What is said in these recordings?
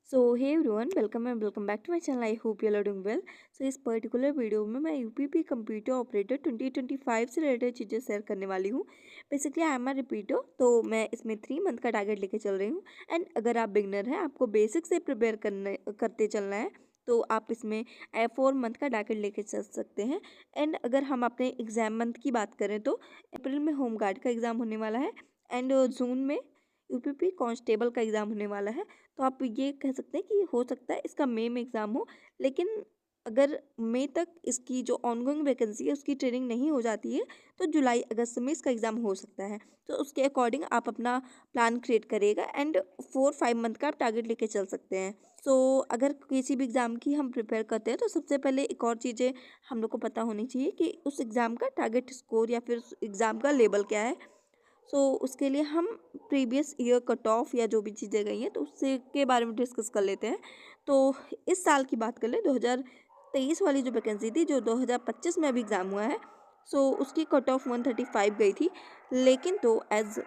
So hey everyone, welcome and welcome back to my channel. I hope you are doing well. So इस particular video में मैं UPP computer operator 2025 से related चीज़ें share करने वाली हूँ। Basically I am a repeater, तो मैं इसमें 3 मंथ का टारगेट लेके चल रही हूँ। एंड अगर आप बिगनर हैं, आपको बेसिक से प्रिपेयर करते चलना है, तो आप इसमें 4 मंथ का टारगेट लेके चल सकते हैं। एंड अगर हम अपने एग्जाम मंथ की बात करें तो अप्रैल में होम गार्ड का एग्ज़ाम होने वाला है एंड जून में यूपीपी कांस्टेबल का एग्ज़ाम होने वाला है। तो आप ये कह सकते हैं कि हो सकता है इसका मई में एग्ज़ाम हो, लेकिन अगर मई तक इसकी जो ऑनगोइंग वैकेंसी है उसकी ट्रेनिंग नहीं हो जाती है, तो जुलाई अगस्त में इसका एग्ज़ाम हो सकता है। तो उसके अकॉर्डिंग आप अपना प्लान क्रिएट करिएगा एंड 4-5 मंथ का आप टारगेट लेके चल सकते हैं। सो अगर किसी भी एग्ज़ाम की हम प्रिपेयर करते हैं, तो सबसे पहले एक और चीज़ें हम लोग को पता होनी चाहिए कि उस एग्ज़ाम का टारगेट स्कोर या फिर उस एग्ज़ाम का लेवल क्या है। सो उसके लिए हम प्रीवियस ईयर कट ऑफ या जो भी चीज़ें गई हैं, तो उससे के बारे में डिस्कस कर लेते हैं। तो इस साल की बात कर ले, 2023 वाली जो वैकेंसी थी, जो 2025 में अभी एग्ज़ाम हुआ है, सो उसकी कट ऑफ 135 गई थी। लेकिन तो एज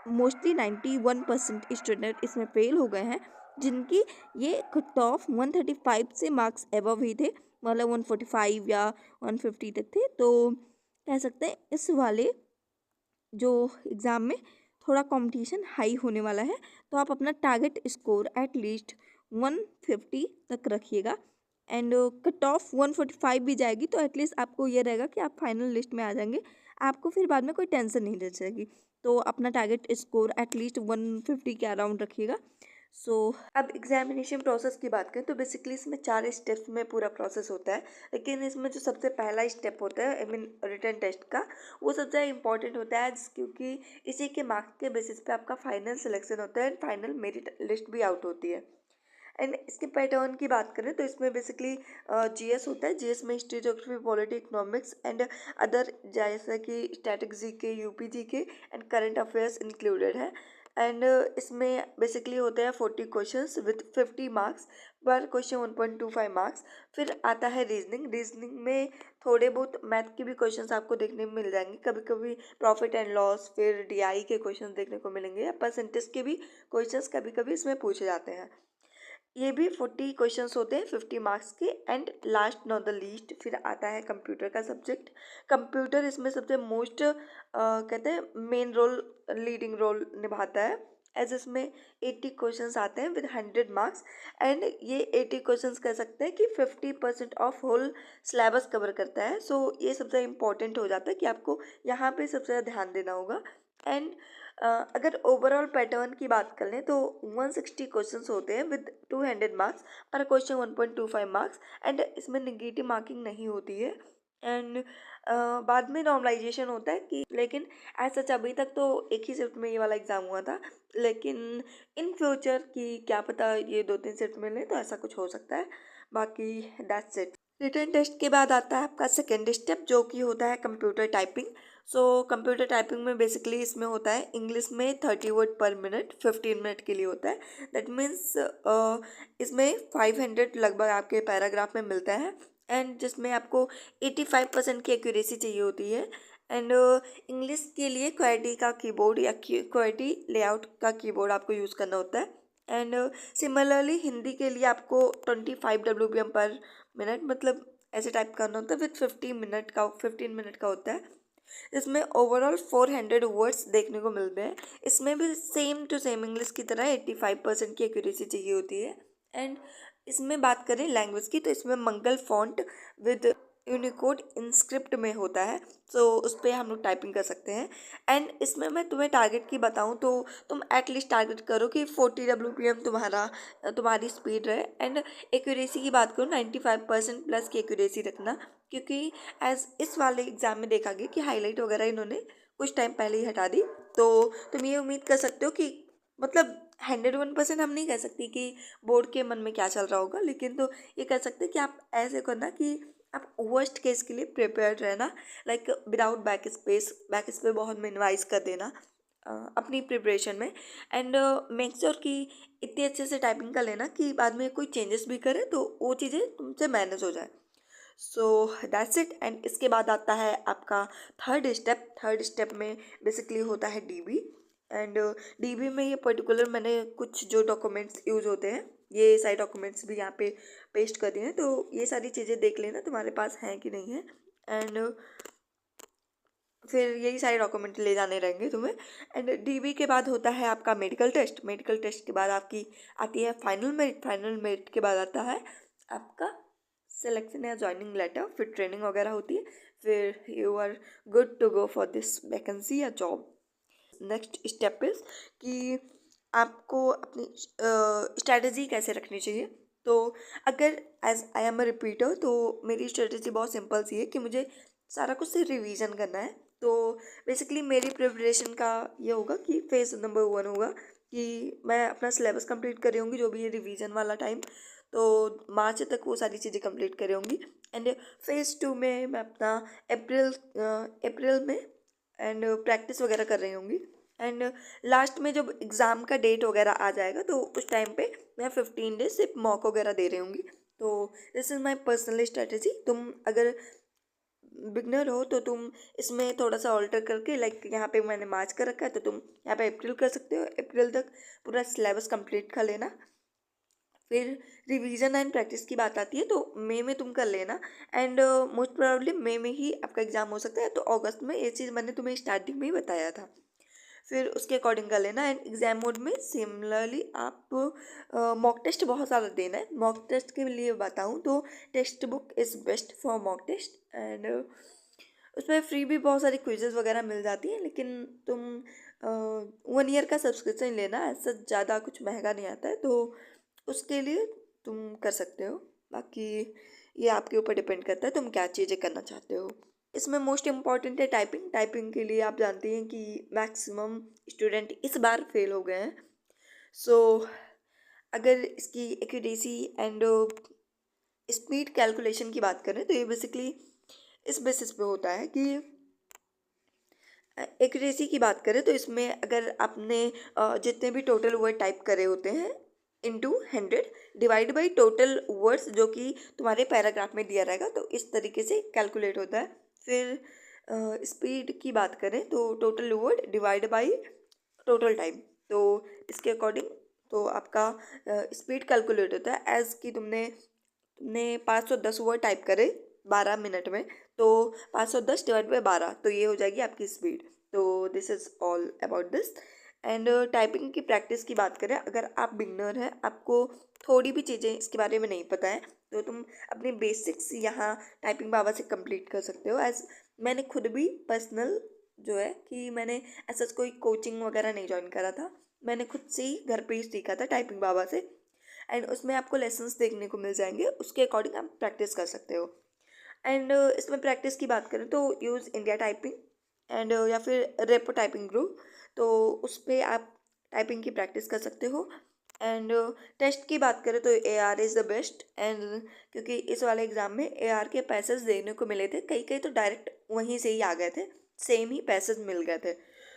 मोस्टली 91% स्टूडेंट इसमें फेल हो गए हैं, जिनकी ये कट ऑफ 135 से मार्क्स एबव ही थे, मतलब 145 या 150 तक थे। तो कह सकते हैं इस वाले जो एग्ज़ाम में थोड़ा कंपटीशन हाई होने वाला है। तो आप अपना टारगेट स्कोर एट लीस्ट 150 तक रखिएगा। एंड कट ऑफ 145 भी जाएगी, तो एटलीस्ट आपको ये रहेगा कि आप फाइनल लिस्ट में आ जाएंगे। आपको फिर बाद में कोई टेंशन नहीं रह जाएगी। तो अपना टारगेट स्कोर एटलीस्ट 150 के अराउंड रखिएगा। सो अब एग्जामिनेशन प्रोसेस की बात करें तो बेसिकली इसमें 4 स्टेप्स में पूरा प्रोसेस होता है। लेकिन इसमें जो सबसे पहला स्टेप होता है, आई मीन रिटन टेस्ट का, वो सबसे इम्पॉर्टेंट होता है, क्योंकि इसी के मार्क्स के बेसिस पे आपका फाइनल सिलेक्शन होता है एंड फाइनल मेरिट लिस्ट भी आउट होती है। एंड इसके पैटर्न की बात करें तो इसमें बेसिकली जीएस होता है। जीएस में history, geography, polity, economics and other, जैसा कि static GK, UP GK and current affairs included है। एंड इसमें बेसिकली होते हैं 40 क्वेश्चंस विथ 50 मार्क्स, पर क्वेश्चन 1.25 मार्क्स। फिर आता है रीजनिंग। रीजनिंग में थोड़े बहुत मैथ के भी क्वेश्चंस आपको देखने में मिल जाएंगे, कभी कभी प्रॉफिट एंड लॉस, फिर डीआई के क्वेश्चंस देखने को मिलेंगे, या परसेंटेज के भी क्वेश्चंस कभी कभी इसमें पूछे जाते हैं। ये भी 40 क्वेश्चंस होते हैं 50 मार्क्स के। And last not the least फिर आता है कंप्यूटर का सब्जेक्ट। कंप्यूटर इसमें सबसे मोस्ट कहते हैं मेन रोल, लीडिंग रोल निभाता है, एज इसमें 80 क्वेश्चंस आते हैं विद 100 मार्क्स। एंड ये 80 क्वेश्चंस कह सकते हैं कि 50% ऑफ होल सिलेबस कवर करता है। सो ये सबसे इम्पॉर्टेंट हो जाता है कि आपको यहाँ पे सबसे ज़्यादा ध्यान देना होगा। एंड अगर ओवरऑल पैटर्न की बात कर लें तो 160 क्वेश्चंस होते हैं विद 200 मार्क्स, पर क्वेश्चन 1.25 मार्क्स। एंड इसमें निगेटिव मार्किंग नहीं होती है। एंड बाद में नॉर्मलाइजेशन होता है कि, लेकिन ऐसा अभी तक तो एक ही शिफ्ट में ये वाला एग्ज़ाम हुआ था, लेकिन इन फ्यूचर की क्या पता ये 2-3 शिफ्ट में लें, तो ऐसा कुछ हो सकता है। बाकी दैट्स इट। रिटन टेस्ट के बाद आता है आपका सेकेंड स्टेप, जो कि होता है computer typing. So computer typing में बेसिकली इसमें होता है इंग्लिश में 30 वर्ड पर मिनट, 15 मिनट के लिए होता है। दैट मीन्स इसमें 500 लगभग आपके पैराग्राफ में मिलता है। एंड जिसमें आपको 85% की एक्यूरेसी चाहिए होती है। एंड इंग्लिश के लिए क्वेटी का कीबोर्ड या क्वेटी लेआउट का कीबोर्ड आपको यूज़ करना होता है। एंड सिमिलरली हिंदी के लिए आपको 25 WPM पर मिनट, मतलब ऐसे टाइप करना होता है, विथ 15 मिनट का होता है। इसमें ओवरऑल 400 वर्ड्स देखने को मिलते हैं। इसमें भी सेम टू सेम इंग्लिश की तरह 85% की एक्यूरेसी चाहिए होती है। एंड इसमें बात करें लैंग्वेज की, तो इसमें मंगल फॉन्ट विद यूनिकोड इंस्क्रिप्ट में होता है। सो उस पर हम लोग टाइपिंग कर सकते हैं। एंड इसमें मैं तुम्हें टारगेट की बताऊं तो तुम एटलीस्ट टारगेट करो कि 40 WPM तुम्हारी स्पीड रहे। एंड एक्यूरेसी की बात करो, 95% प्लस की एक्यूरेसी रखना, क्योंकि एज इस वाले एग्जाम में देखा गया कि हाईलाइट वगैरह इन्होंने कुछ टाइम पहले ही हटा दी। तो तुम ये उम्मीद कर सकते हो कि, मतलब 101% हम नहीं कह सकती कि बोर्ड के मन में क्या चल रहा होगा, लेकिन तो ये कह सकते हैं कि आप ऐसे करना कि आप वर्स्ट केस के लिए प्रिपेयर्ड रहना, लाइक विदाउट बैक स्पेस बहुत मिनिमाइज कर देना अपनी प्रिपरेशन में। एंड मेक श्योर कि इतनी अच्छे से टाइपिंग कर लेना कि बाद में कोई चेंजेस भी करे तो वो चीज़ें तुमसे मैनेज हो जाए। So that's it. एंड इसके बाद आता है आपका थर्ड स्टेप। थर्ड स्टेप में बेसिकली होता है डीबी। एंड डीबी में ये पर्टिकुलर मैंने कुछ जो डॉक्यूमेंट्स यूज़ होते हैं ये सारे डॉक्यूमेंट्स भी यहाँ पे पेस्ट कर दिए हैं, तो ये सारी चीज़ें देख लेना तुम्हारे पास हैं कि नहीं है। एंड फिर यही सारे डॉक्यूमेंट ले जाने रहेंगे तुम्हें। एंड डीबी के बाद होता है आपका मेडिकल टेस्ट। मेडिकल टेस्ट के बाद आपकी आती है फाइनल मेरिट। फाइनल मेरिट के बाद आता है आपका सिलेक्शन या ज्वाइनिंग लेटर, फिर ट्रेनिंग वगैरह होती है, फिर you are good to go for this vacancy या जॉब। नेक्स्ट स्टेप इज कि आपको अपनी स्ट्रैटेजी कैसे रखनी चाहिए। तो अगर as I am a repeater तो मेरी स्ट्रेटेजी बहुत सिंपल सी है कि मुझे सारा कुछ सिर्फ रिवीजन करना है। तो बेसिकली मेरी प्रिपरेशन का ये होगा कि फेज नंबर 1 होगा कि मैं अपना सिलेबस कंप्लीट कर रही होंगी, जो भी है रिवीजन वाला टाइम, तो मार्च तक वो सारी चीज़ें कंप्लीट कर रही होंगी। एंड फेज़ 2 में मैं अपना अप्रैल में एंड प्रैक्टिस वगैरह कर रही होंगी। एंड लास्ट में जब एग्ज़ाम का डेट वगैरह आ जाएगा तो उस टाइम पे मैं 15 डेज सिर्फ मॉक वगैरह दे रही होंगी। तो this is my personal strategy. तुम अगर बिगनर हो तो तुम इसमें थोड़ा सा ऑल्टर करके, लाइक यहाँ पे मैंने मार्च कर रखा है तो तुम यहाँ पे अप्रैल कर सकते हो। अप्रैल तक पूरा सिलेबस कंप्लीट कर लेना। फिर रिवीजन एंड प्रैक्टिस की बात आती है तो मई में तुम कर लेना। एंड मोस्ट प्रोबेबली मई में ही आपका एग्ज़ाम हो सकता है, तो अगस्त में ये चीज़ मैंने तुम्हें स्टार्टिंग में ही बताया था। फिर उसके अकॉर्डिंग कर लेना। एंड एग्ज़ाम मोड में सिमिलरली आप मॉक टेस्ट बहुत सारा देना है। मॉक टेस्ट के लिए बताऊँ तो text book is best for mock test. And उसमें फ्री भी बहुत सारी क्विजेज़ वगैरह मिल जाती हैं, लेकिन तुम 1 ईयर का सब्सक्रिप्शन लेना, ऐसा ज़्यादा कुछ महंगा नहीं आता है, तो उसके लिए तुम कर सकते हो। बाकी ये आपके ऊपर डिपेंड करता है तुम क्या चीज़ें करना चाहते हो। इसमें मोस्ट इम्पॉर्टेंट है टाइपिंग। टाइपिंग के लिए आप जानते हैं कि मैक्सिमम स्टूडेंट इस बार फेल हो गए हैं। सो अगर इसकी एक्यूरेसी एंड स्पीड कैलकुलेशन की बात करें तो ये बेसिकली इस बेसिस पे होता है कि एक्यूरेसी की बात करें तो इसमें अगर आपने जितने भी टोटल वर्ड टाइप करे होते हैं into 100 divide by total words जो कि तुम्हारे पैराग्राफ में दिया रहेगा, तो इस तरीके से कैलकुलेट होता है। फिर स्पीड की बात करें तो total word divide by total time, तो इसके अकॉर्डिंग तो आपका स्पीड कैलकुलेट होता है। एज कि तुमने 510 वर्ड टाइप करे 12 मिनट में, तो 510 डिवाइड बाई 12 तो ये हो जाएगी आपकी स्पीड। तो this is all about this. And typing की प्रैक्टिस की बात करें, अगर आप बिगनर हैं, आपको थोड़ी भी चीज़ें इसके बारे में नहीं पता है, तो तुम अपनी बेसिक्स यहाँ टाइपिंग बाबा से कंप्लीट कर सकते हो। एज मैंने खुद भी पर्सनल जो है कि मैंने ऐसा कोई कोचिंग वगैरह नहीं ज्वाइन करा था, मैंने खुद से ही घर पे ही सीखा था टाइपिंग बाबा से। एंड उसमें आपको लेसन्स देखने को मिल जाएंगे, उसके अकॉर्डिंग आप प्रैक्टिस कर सकते हो। एंड इसमें प्रैक्टिस की बात करें तो यूज़ इंडिया टाइपिंग एंड या फिर रेपो टाइपिंग ग्रुप, तो उस पर आप टाइपिंग की प्रैक्टिस कर सकते हो। एंड टेस्ट की बात करें तो AR is the best. And क्योंकि इस वाले एग्ज़ाम में AR के पैसेज देने को मिले थे, कई कई तो डायरेक्ट वहीं से ही आ गए थे, सेम ही पैसेज मिल गए थे,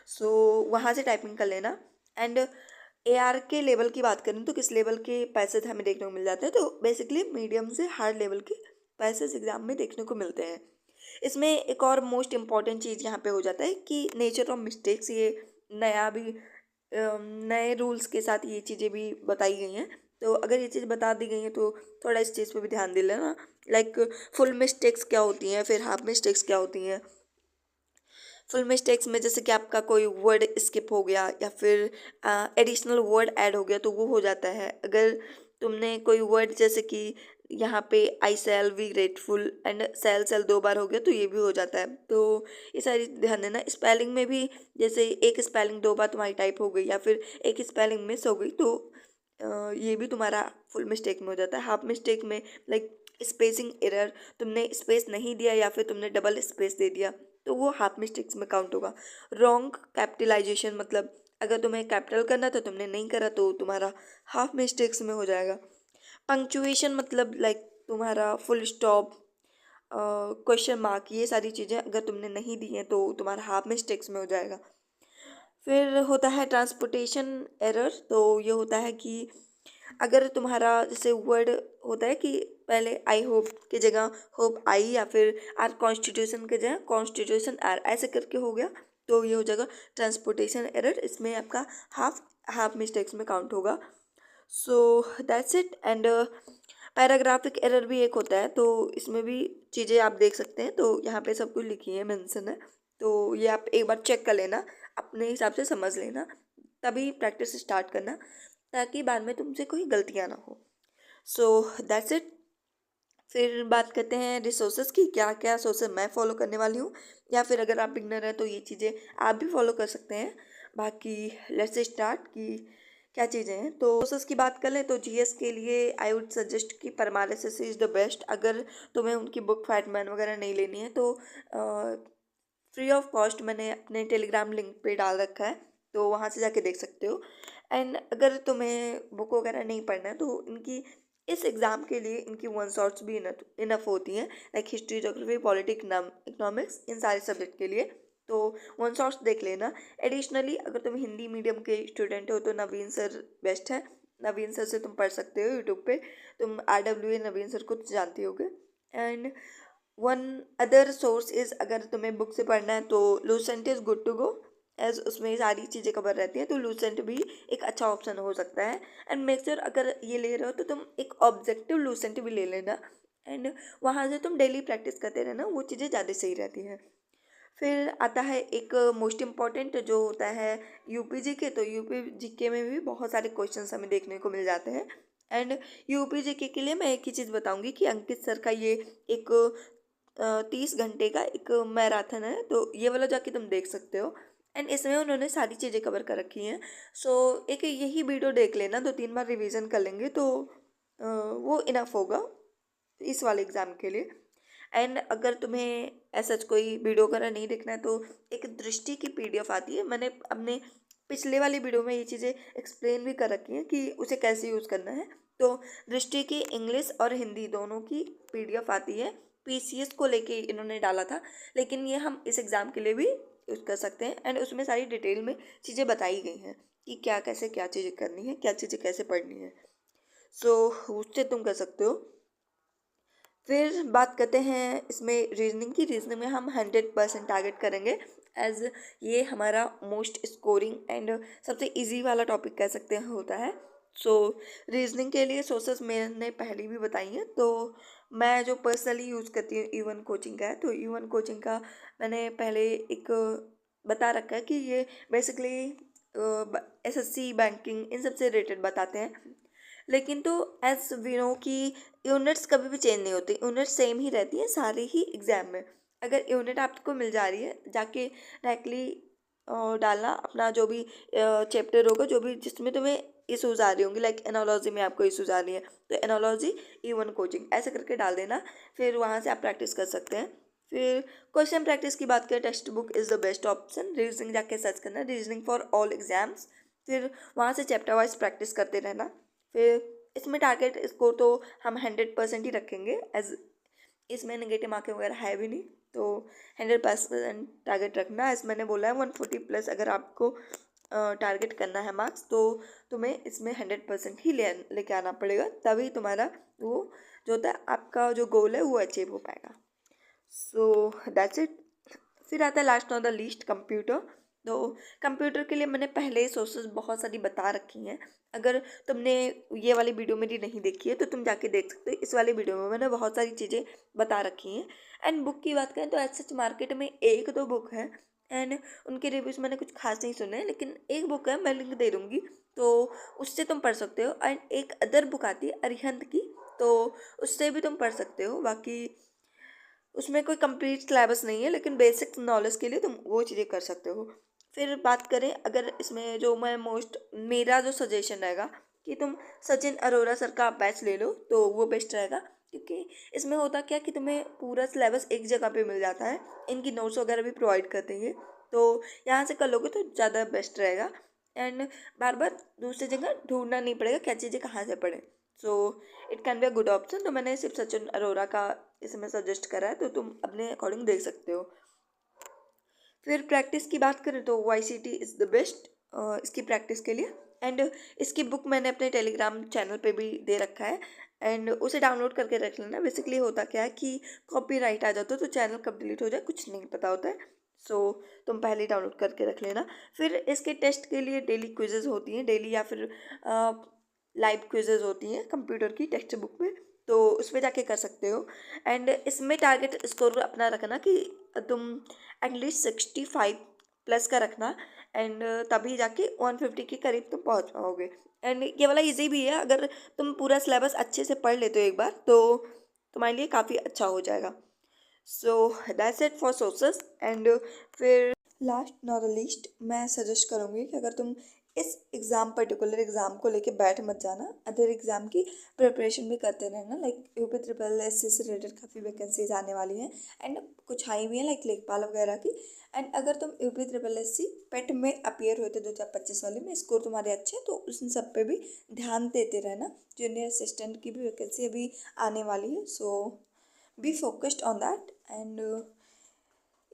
सो वहाँ से टाइपिंग कर लेना। एंड AR के लेवल की बात करें तो किस लेवल के पैसेज हमें देखने को मिल जाते हैं, तो बेसिकली मीडियम से हार्ड लेवल के पैसेज एग्ज़ाम में देखने को मिलते हैं। इसमें एक और मोस्ट इम्पॉर्टेंट चीज़ यहाँ पे हो जाता है कि नेचर ऑफ मिस्टेक्स, ये नया भी नए रूल्स के साथ ये चीज़ें भी बताई गई हैं, तो अगर ये चीज़ बता दी गई हैं तो थोड़ा इस चीज़ पे भी ध्यान दे लेना। लाइक फुल मिस्टेक्स क्या होती हैं, फिर हाफ मिस्टेक्स क्या होती हैं। फुल मिस्टेक्स में जैसे कि आपका कोई वर्ड स्किप हो गया या फिर एडिशनल वर्ड ऐड हो गया तो वो हो जाता है। अगर तुमने कोई वर्ड जैसे कि यहाँ पे I shall be grateful and shall 2 बार हो गया तो ये भी हो जाता है, तो ये सारी ध्यान देना। स्पेलिंग में भी जैसे एक स्पेलिंग 2 बार तुम्हारी टाइप हो गई या फिर एक स्पेलिंग मिस हो गई तो ये भी तुम्हारा फुल मिस्टेक में हो जाता है। हाफ मिस्टेक में लाइक स्पेसिंग एरर, तुमने स्पेस नहीं दिया या फिर तुमने डबल स्पेस दे दिया तो वो हाफ मिस्टेक्स में काउंट होगा। रॉन्ग कैपिटलाइजेशन, मतलब अगर तुम्हें कैपिटल करना तो तुमने नहीं करा तो तुम्हारा हाफ मिस्टेक्स में हो जाएगा। पंक्चुएशन मतलब लाइक तुम्हारा फुल स्टॉप, क्वेश्चन मार्क, ये सारी चीज़ें अगर तुमने नहीं दी हैं तो तुम्हारा हाफ मिस्टेक्स में हो जाएगा। फिर होता है ट्रांसपोर्टेशन एरर, तो ये होता है कि अगर तुम्हारा जैसे वर्ड होता है कि पहले आई होप की जगह होप आई या फिर आर कॉन्स्टिट्यूशन की जगह कॉन्स्टिट्यूशन आर ऐसे करके हो गया, तो ये हो जाएगा ट्रांसपोर्टेशन एरर, इसमें आपका हाफ मिस्टेक्स में काउंट होगा। So that's it. And paragraphic error भी एक होता है, तो इसमें भी चीज़ें आप देख सकते हैं, तो यहाँ पे सब कुछ लिखी है, मेंशन है, तो ये आप एक बार चेक कर लेना, अपने हिसाब से समझ लेना, तभी प्रैक्टिस स्टार्ट करना, ताकि बाद में तुमसे कोई गलतियाँ ना हो। So that's it. फिर बात करते हैं रिसोर्सेज की, क्या क्या सोर्सेज मैं फॉलो करने वाली हूँ, या फिर अगर आप बिगनर हैं तो ये चीज़ें आप भी फॉलो कर सकते हैं। बाकी लेट्स स्टार्ट कि क्या चीज़ें हैं। तो सोर्सेज की बात कर लें तो जीएस के लिए आई वुड सजेस्ट कि Parmar SSC is the best. अगर तुम्हें उनकी बुक फैटमैन वगैरह नहीं लेनी है तो फ्री ऑफ कॉस्ट मैंने अपने टेलीग्राम लिंक पे डाल रखा है, तो वहाँ से जाके देख सकते हो। एंड अगर तुम्हें बुक वगैरह नहीं पढ़ना है तो इनकी इस एग्ज़ाम के लिए इनकी वन शॉट्स भी इनफ होती हैं, like history, geography, politics, economics, इन सारे सब्जेक्ट के लिए, तो वन शॉट्स देख लेना। एडिशनली अगर तुम हिंदी मीडियम के स्टूडेंट हो तो नवीन सर बेस्ट है, नवीन सर से तुम पढ़ सकते हो यूट्यूब पे, तुम RWA नवीन सर को जानते होगे। And one other source is, अगर तुम्हें बुक से पढ़ना है तो Lucent is good to go, as उसमें सारी चीज़ें कवर रहती हैं, तो लूसेंट भी एक अच्छा ऑप्शन हो सकता है। एंड मेक श्योर अगर ये ले रहे हो तो तुम एक ऑब्जेक्टिव लूसेंट भी ले लेना, एंड वहाँ से तुम डेली प्रैक्टिस करते रहना, वो चीज़ें ज़्यादा सही रहती हैं। फिर आता है एक मोस्ट इम्पॉर्टेंट जो होता है UPGK, तो UPGK में भी बहुत सारे क्वेश्चंस हमें देखने को मिल जाते हैं। एंड UPGK के लिए मैं एक ही चीज़ बताऊंगी कि अंकित सर का ये एक 30 घंटे का एक मैराथन है, तो ये वाला जाके तुम देख सकते हो। एंड इसमें उन्होंने सारी चीज़ें कवर कर रखी हैं। सो एक यही वीडियो देख लेना, 2-3 बार रिवीजन कर लेंगे तो वो इनफ होगा इस वाले एग्ज़ाम के लिए। एंड अगर तुम्हें ऐसा कोई वीडियो वगैरह नहीं देखना है तो एक दृष्टि की PDF आती है, मैंने अपने पिछले वाली वीडियो में ये चीज़ें एक्सप्लेन भी कर रखी हैं कि उसे कैसे यूज़ करना है। तो दृष्टि की इंग्लिश और हिंदी दोनों की PDF आती है, PCS को लेके इन्होंने डाला था, लेकिन ये हम इस एग्ज़ाम के लिए भी यूज़ कर सकते हैं। एंड उसमें सारी डिटेल में चीज़ें बताई गई हैं कि क्या कैसे क्या चीज़ें करनी है, क्या चीज़ें कैसे पढ़नी है। सो उससे तुम कर सकते हो। फिर बात करते हैं इसमें रीजनिंग की। रीजनिंग में हम 100% टारगेट करेंगे, एज ये हमारा मोस्ट स्कोरिंग एंड सबसे इजी वाला टॉपिक कह सकते हैं होता है। सो रीजनिंग के लिए सोर्सेस मैंने पहले भी बताई हैं, तो मैं जो पर्सनली यूज़ करती हूँ E1 कोचिंग का है, तो E1 कोचिंग का मैंने पहले एक बता रखा है कि ये बेसिकली SSC, बैंकिंग, इन सब से रिलेटेड बताते हैं। लेकिन तो एज वी नो कि यूनिट्स कभी भी चेंज नहीं होती, यूनिट सेम ही रहती है सारे ही एग्ज़ाम में। अगर यूनिट आपको मिल जा रही है, जाके डायरेक्टली डालना अपना जो भी चैप्टर होगा, जो भी जिसमें तुम्हें इशूज़ आ रही होंगी, लाइक एनालॉजी में आपको इशूज़ आ रही है तो एनालॉजी E1 कोचिंग ऐसे करके डाल देना, फिर वहाँ से आप प्रैक्टिस कर सकते हैं। फिर क्वेश्चन प्रैक्टिस की बात करें, text book is the best option. Reasoning जाके सर्च करना, रीजनिंग फॉर ऑल एग्जाम्स, फिर वहाँ से चैप्टर वाइज प्रैक्टिस करते रहना। फिर इसमें टारगेट स्कोर तो हम 100% ही रखेंगे, एज इसमें नेगेटिव मार्किंग वगैरह है भी नहीं, तो 100% टारगेट रखना। एज मैंने बोला है 140+ अगर आपको टारगेट करना है मार्क्स, तो तुम्हें इसमें 100% ही लेके आना पड़ेगा, तभी तुम्हारा वो जो होता है आपका जो गोल है वो अचीव हो पाएगा। So that's it. फिर आता है last on the list computer. तो कंप्यूटर के लिए मैंने पहले ही सोर्सेज बहुत सारी बता रखी हैं, अगर तुमने ये वाली वीडियो मेरी नहीं देखी है तो तुम जाके देख सकते हो। इस वाली वीडियो में मैंने बहुत सारी चीज़ें बता रखी हैं। एंड बुक की बात करें तो एज सच मार्केट में 1-2 बुक है, एंड उनके रिव्यूज़ मैंने कुछ खास नहीं सुने, लेकिन एक बुक है, मैं लिंक दे दूँगी, तो उससे तुम पढ़ सकते हो। एंड एक अदर बुक आती है अरिहंत की, तो उससे भी तुम पढ़ सकते हो। बाकी उसमें कोई कंप्लीट सिलेबस नहीं है, लेकिन बेसिक नॉलेज के लिए तुम वो चीज़ें कर सकते हो। फिर बात करें अगर इसमें जो मैं मेरा जो सजेशन रहेगा कि तुम सचिन अरोरा सर का बैच ले लो, तो वो बेस्ट रहेगा, क्योंकि इसमें होता क्या कि तुम्हें पूरा सिलेबस एक जगह पे मिल जाता है, इनकी नोट्स वगैरह भी प्रोवाइड करते हैं, तो यहाँ से कर लोगे तो ज़्यादा बेस्ट रहेगा। एंड बार बार दूसरी जगह ढूंढना नहीं पड़ेगा क्या चीज़ें कहाँ से पढ़ें, so it can be a good option. तो मैंने सिर्फ सचिन अरोरा का इसमें सजेस्ट करा है, तो तुम अपने अकॉर्डिंग देख सकते हो। फिर प्रैक्टिस की बात करें तो YCT इज़ द बेस्ट इसकी प्रैक्टिस के लिए। एंड इसकी बुक मैंने अपने टेलीग्राम चैनल पे भी दे रखा है, एंड उसे डाउनलोड करके रख लेना। बेसिकली होता क्या है कि कॉपीराइट आ जाता है तो चैनल कब डिलीट हो जाए कुछ नहीं पता होता है। सो तुम पहले डाउनलोड करके रख लेना। फिर इसके टेस्ट के लिए डेली क्विजेज होती हैं, डेली या फिर लाइव क्विजेज होती हैं कंप्यूटर की टेक्स्ट बुक में, तो उसमें जाके कर सकते हो। एंड इसमें टारगेट स्कोर अपना रखना कि तुम एटलीस्ट 65 प्लस का रखना, एंड तभी जाके 150 के करीब तुम पहुंच पाओगे। एंड ये वाला इजी भी है, अगर तुम पूरा सिलेबस अच्छे से पढ़ लेते हो एक बार तो तुम्हारे लिए काफ़ी अच्छा हो जाएगा। So that's it for sources. And फिर लास्ट नॉट द लीस्ट मैं सजेस्ट करूँगी कि अगर तुम इस पर्टिकुलर एग्ज़ाम को लेके बैठ मत जाना, अदर एग्ज़ाम की प्रिपरेशन भी करते रहना। लाइक यूपी ट्रिपल एस से रिलेटेड काफ़ी वैकेंसीज आने वाली हैं, एंड कुछ आई हुई हैं लाइक लेखपाल वगैरह की। एंड अगर तुम यूपी ट्रिपल एस सी पेट में अपीयर हुए थे 2025 वाले में, स्कोर तुम्हारे अच्छे हैं, तो उस सब पे भी ध्यान देते रहना। जूनियर असिस्टेंट की भी वैकेंसी अभी आने वाली है, so be focused on that. And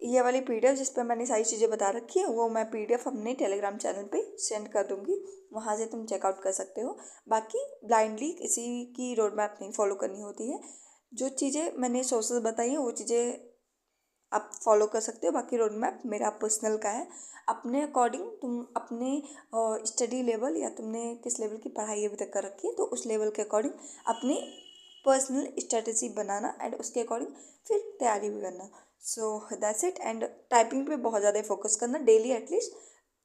ये वाली पीडीएफ जिस पर मैंने सारी चीज़ें बता रखी है, वो मैं पीडीएफ अपने टेलीग्राम चैनल पे सेंड कर दूँगी, वहाँ से तुम चेकआउट कर सकते हो। बाकी ब्लाइंडली किसी की रोड मैप नहीं फॉलो करनी होती है, जो चीज़ें मैंने सोर्सेज बताई हैं वो चीज़ें आप फॉलो कर सकते हो। बाकी रोड मैप मेरा पर्सनल का है, अपने अकॉर्डिंग तुम अपने स्टडी लेवल या तुमने किस लेवल की पढ़ाई अभी तक कर रखी है, तो उस लेवल के अकॉर्डिंग अपनी पर्सनल स्ट्रेटेजी बनाना, एंड उसके अकॉर्डिंग फिर तैयारी भी करना। So that's it. And typing पे बहुत ज़्यादा फोकस करना, डेली एटलीस्ट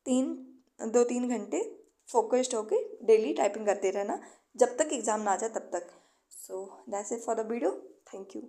2-3 घंटे फोकस्ड होके डेली टाइपिंग करते रहना जब तक एग्ज़ाम ना आ जाए तब तक। So that's it for the video. Thank you.